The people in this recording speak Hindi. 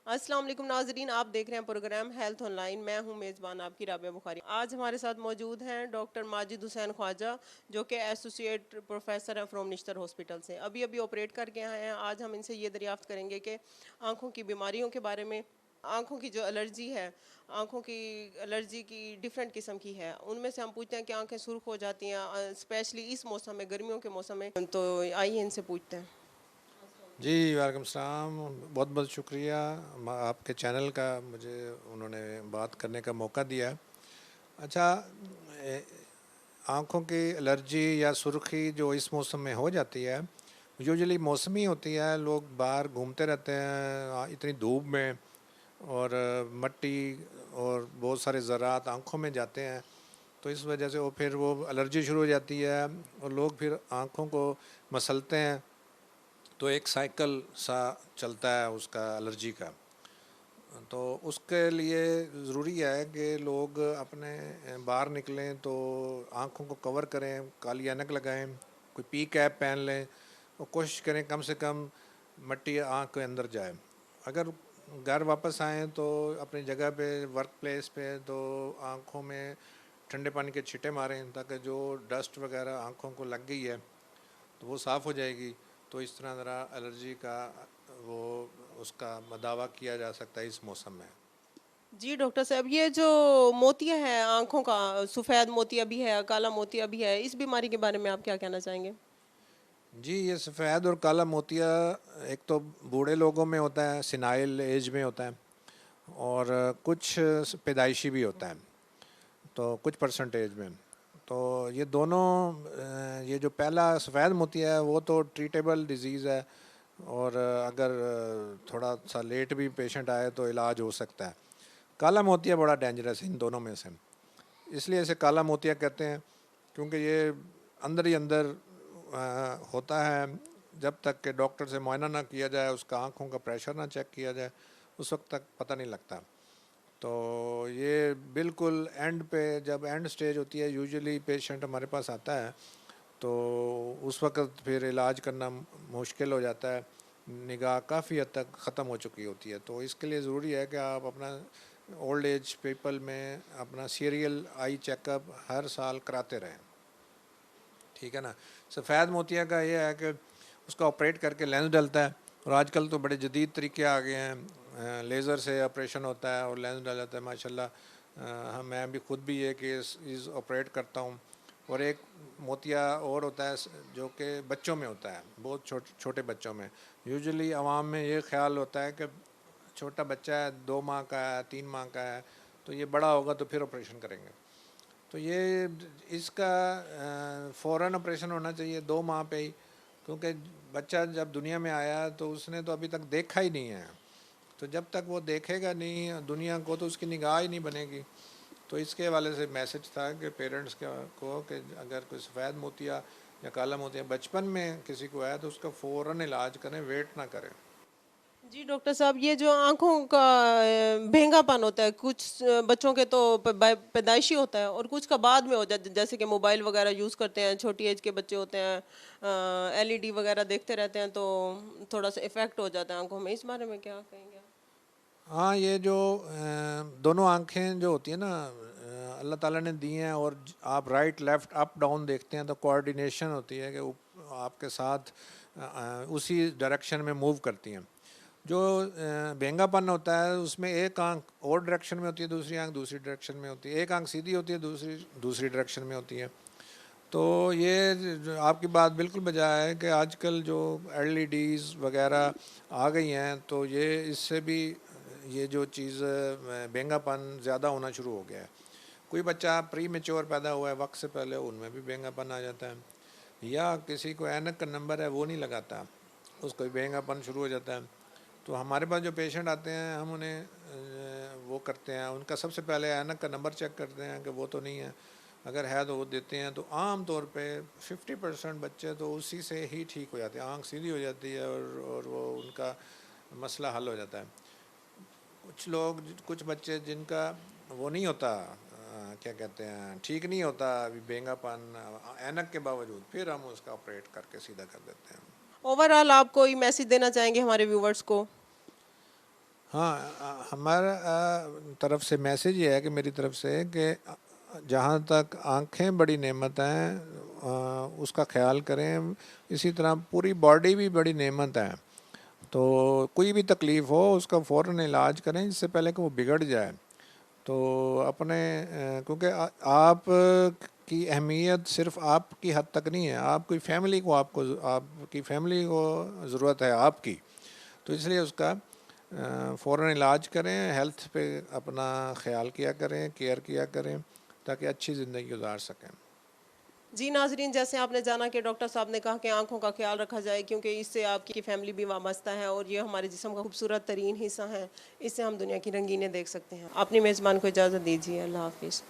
अस्सलाम वालेकुम नाजरीन, आप देख रहे हैं प्रोग्राम हेल्थ ऑनलाइन। मैं हूं मेज़बान आपकी राबिया बुखारी। आज हमारे साथ मौजूद हैं डॉक्टर माजिद हुसैन ख्वाजा, जो कि एसोसिएट प्रोफेसर हैं फ्रॉम निश्तर हॉस्पिटल से। अभी अभी ऑपरेट करके आए हैं। आज हम इनसे ये दरियाफ्त करेंगे कि आँखों की बीमारियों के बारे में, आँखों की जो एलर्जी है, आँखों की एलर्जी की डिफरेंट किस्म की है, उनमें से हम पूछते हैं कि आँखें सुर्ख हो जाती हैं स्पेशली इस मौसम में, गर्मियों के मौसम में। तो आइए इनसे पूछते हैं। जी वालेकुम सलाम। बहुत बहुत शुक्रिया आपके चैनल का, मुझे उन्होंने बात करने का मौका दिया। अच्छा, ए- आँखों की एलर्जी या सुर्खी जो इस मौसम में हो जाती है, यूजुअली मौसमी होती है। लोग बाहर घूमते रहते हैं इतनी धूप में, और मट्टी और बहुत सारे ज़रात आँखों में जाते हैं, तो इस वजह से वो फिर वो एलर्जी शुरू हो जाती है और लोग फिर आँखों को मसलते हैं। तो एक साइकिल सा चलता है उसका, एलर्जी का। तो उसके लिए ज़रूरी है कि लोग अपने बाहर निकलें तो आँखों को कवर करें, काली ऐनक लगाएं, कोई पी कैप पहन लें और कोशिश करें कम से कम मट्टी आँख के अंदर जाए। अगर घर वापस आएँ तो अपनी जगह पे, वर्क प्लेस पे, तो आँखों में ठंडे पानी के छींटे मारें, ताकि जो डस्ट वगैरह आँखों को लग गई है तो वो साफ़ हो जाएगी। तो इस तरह ज़रा एलर्जी का वो उसका दावा किया जा सकता है इस मौसम में। जी डॉक्टर साहब, ये जो मोतिया है आंखों का, सफ़ेद मोतिया भी है, काला मोतिया भी है, इस बीमारी के बारे में आप क्या कहना चाहेंगे? जी, ये सफ़ेद और काला मोतिया एक तो बूढ़े लोगों में होता है, सिनाइल एज में होता है, और कुछ पैदाइशी भी होता है, तो कुछ परसेंटेज में। तो ये दोनों, ये जो पहला सफ़ेद मोतिया है वो तो ट्रीटेबल डिज़ीज़ है, और अगर थोड़ा सा लेट भी पेशेंट आए तो इलाज हो सकता है। काला मोतिया बड़ा डेंजरस है इन दोनों में से, इसलिए इसे काला मोतिया कहते हैं, क्योंकि ये अंदर ही अंदर होता है। जब तक कि डॉक्टर से मुआयना ना किया जाए, उसका आँखों का प्रेशर ना चेक किया जाए, उस वक्त तक पता नहीं लगता। तो ये बिल्कुल एंड पे, जब एंड स्टेज होती है, यूजुअली पेशेंट हमारे पास आता है, तो उस वक्त फिर इलाज करना मुश्किल हो जाता है। निगाह काफ़ी हद तक ख़त्म हो चुकी होती है। तो इसके लिए ज़रूरी है कि आप अपना ओल्ड एज पीपल में अपना सीरियल आई चेकअप हर साल कराते रहें। ठीक है ना। सफ़ेद मोतिया का ये है कि उसका ऑपरेट करके लेंस डलता है, और आजकल तो बड़े जदीद तरीके आ गए हैं, लेज़र से ऑपरेशन होता है और लेंस डल जाता है माशाल्लाह। हम, मैं भी खुद भी ये केस ऑपरेट करता हूँ। और एक मोतिया और होता है जो कि बच्चों में होता है, बहुत छोटे छोटे बच्चों में। यूजुअली आवाम में ये ख्याल होता है कि छोटा बच्चा है, 2 माह का है, 3 माह का है, तो ये बड़ा होगा तो फिर ऑपरेशन करेंगे। तो ये इसका फ़ौरन ऑपरेशन होना चाहिए 2 माह पे ही, क्योंकि बच्चा जब दुनिया में आया तो उसने तो अभी तक देखा ही नहीं है। तो जब तक वो देखेगा नहीं दुनिया को, तो उसकी निगाह ही नहीं बनेगी। तो इसके हवाले से मैसेज था कि पेरेंट्स को कि अगर कोई सफ़ेद मोतिया या काला मोतिया बचपन में किसी को आया तो उसका फ़ौरन इलाज करें, वेट ना करें। जी डॉक्टर साहब, ये जो आंखों का भेंगापन होता है, कुछ बच्चों के तो पैदाइशी होता है और कुछ का बाद में हो जाता है, जैसे कि मोबाइल वगैरह यूज़ करते हैं, छोटी एज के बच्चे होते हैं, एलईडी वगैरह देखते रहते हैं, तो थोड़ा सा इफेक्ट हो जाता है आंखों में। इस बारे में क्या कहेंगे आप? हाँ, ये जो दोनों आँखें जो होती हैं ना, अल्लाह ताला ने दी हैं, और आप राइट लेफ़्ट अप डाउन देखते हैं तो कोऑर्डिनेशन होती है कि आपके साथ उसी डायरेक्शन में मूव करती हैं। जो भेंगापन होता है उसमें एक आँख और डायरेक्शन में होती है, दूसरी आँख दूसरी डायरेक्शन में होती है, एक आँख सीधी होती है, दूसरी दूसरी डायरेक्शन में होती है। तो ये आपकी बात बिल्कुल बजा है कि आजकल जो एलईडीज़ वगैरह आ गई हैं, तो ये इससे भी ये जो चीज़ बेंगापन ज़्यादा होना शुरू हो गया है। कोई बच्चा प्री मेच्योर पैदा हुआ है वक्त से पहले, उनमें भी बेंगापन आ जाता है। या किसी को ऐनक का नंबर है वो नहीं लगाता, उसको भी बेंगापन शुरू हो जाता है। तो हमारे पास जो पेशेंट आते हैं, हम उन्हें वो करते हैं, उनका सबसे पहले ऐनक का नंबर चेक करते हैं कि वो तो नहीं है। अगर है तो वो देते हैं। तो आम तौर पे 50% बच्चे तो उसी से ही ठीक हो जाते हैं, आँख सीधी हो जाती है, और वो उनका मसला हल हो जाता है। कुछ लोग, कुछ बच्चे जिनका वो नहीं होता, क्या कहते हैं, ठीक नहीं होता अभी बेंगापन ऐनक के बावजूद, फिर हम उसका ऑपरेट करके सीधा कर देते हैं। ओवरऑल आप कोई मैसेज देना चाहेंगे हमारे व्यूवर्स को? हाँ, हमारा तरफ से मैसेज ये है कि मेरी तरफ से कि जहाँ तक आँखें बड़ी नेमत हैं, उसका ख्याल करें। इसी तरह पूरी बॉडी भी बड़ी नेमत है, तो कोई भी तकलीफ़ हो उसका फ़ौरन इलाज करें इससे पहले कि वो बिगड़ जाए। तो अपने क्योंकि आप की अहमियत सिर्फ आपकी हद तक नहीं है, आपकी फैमिली को, आपकी फैमिली को ज़रूरत है आपकी। तो इसलिए उसका फ़ौरन इलाज करें, हेल्थ पे अपना ख्याल किया करें, केयर किया करें, ताकि अच्छी ज़िंदगी गुजार सकें। जी नाजरीन, जैसे आपने जाना कि डॉक्टर साहब ने कहा कि आंखों का ख्याल रखा जाए, क्योंकि इससे आपकी फैमिली भी वाबस्ता है और ये हमारे जिस्म का खूबसूरत तरीन हिस्सा है। इससे हम दुनिया की रंगीनें देख सकते हैं। अपनी मेज़बान को इजाज़त दीजिए। अल्लाह हाफिज़।